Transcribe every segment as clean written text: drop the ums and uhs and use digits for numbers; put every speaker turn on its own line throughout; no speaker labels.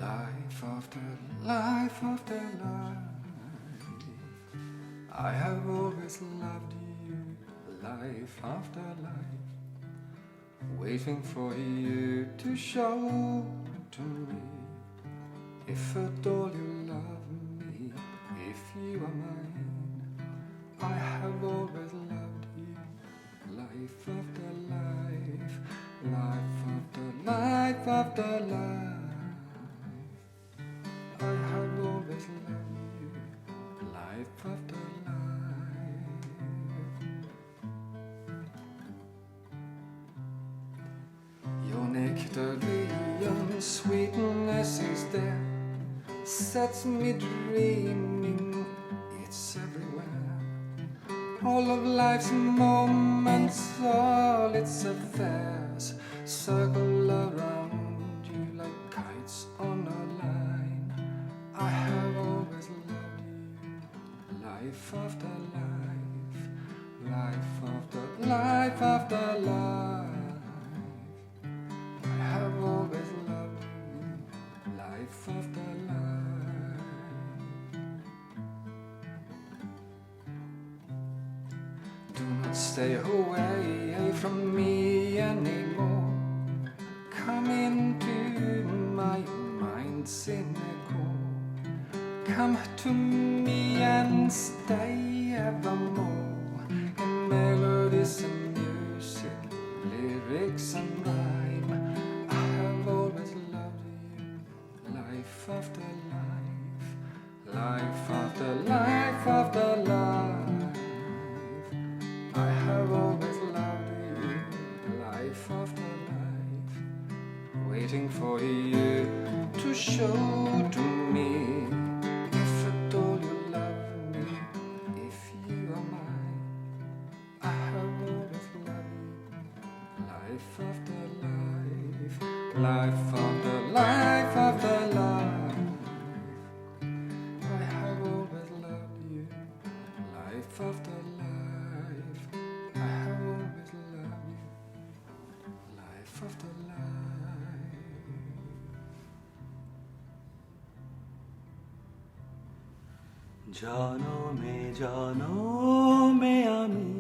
Life after life after life, I have always loved you. Life after life, waiting for you to show to me if at all you love me, if you are mine. I have always loved you. Life after life, life after life after life, I have always loved you. Life after life. Your nectarian sweetness is there, sets me dreaming, it's everywhere. All of life's moments, all its affairs, circle around you like kites on a line. I have always loved you. Life after life, life after life after life, I have always loved you. Life after life. Do not stay away from me anymore. Come into my mind, cynical. Come to me and stay evermore. In melodies and music, lyrics and rhyme, I have always loved you. Life after life, life after life after life, I have always loved you. Life after life, waiting for you to show to me if at all you love me, if you are mine. I have always loved you. Life after life, life after life after life, I have always loved you. Life after life, I have always loved you. Life after life.
জনমে জনমে আমি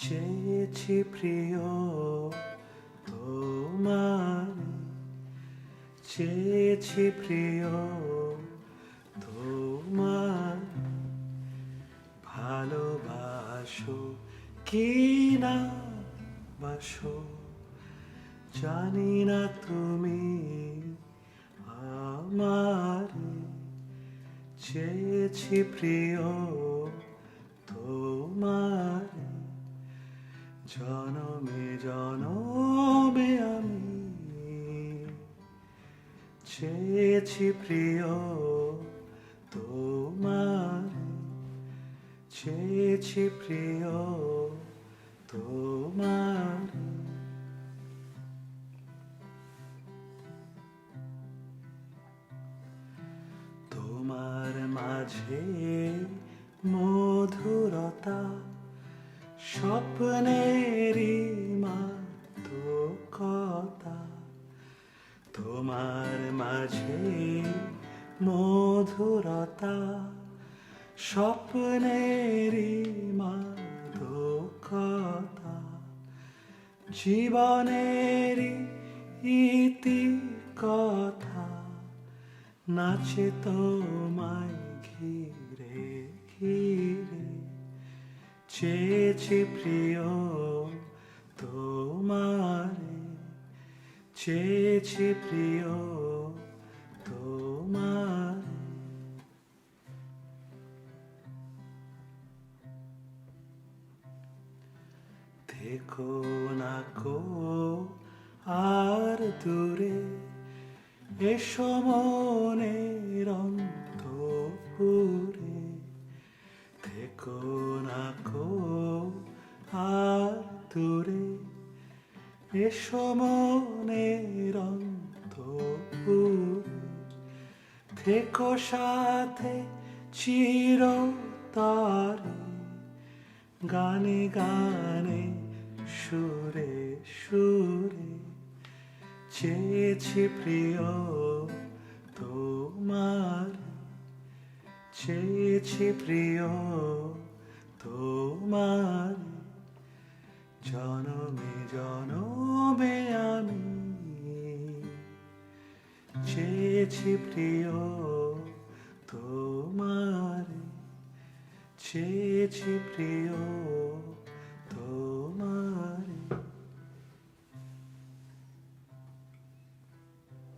চেয়েছি প্রিয় তোমার, চেয়েছি প্রিয় তোমার। ভালোবাসো কি না বাসো জানি না তুমি আমার, চেয়েছি প্রিয় তোমার। জনমে জনমে আমি চেয়েছি প্রিয় তোমার, চেয়েছি প্রিয় তোমার। তোমার মাঝে মধুরতা, স্বপ্নেরই মাদকতা। তোমার মাঝে মধুরতা, স্বপ্নেরই মাদকতা। জীবনেরই ইতি কথা নাচে তোমায় ঘিরে ঘিরে। চেয়েছি প্রিয় তোমারে, চেয়েছি প্রিয় তোমারে। দেখো না কো আর দূরে, এসো মনের অন্তপুরে। থেকো না কো আর দূরে, এসো মনের অন্তপুরে। থেকো সাথে চিরতরে, গানে গানে সুরে সুরে। চেয়েছি প্রিয় তোমার, চেয়েছি প্রিয় তোমার, জনমে জনমে আমি চেয়েছি প্রিয় তোমার, চেয়েছি প্রিয়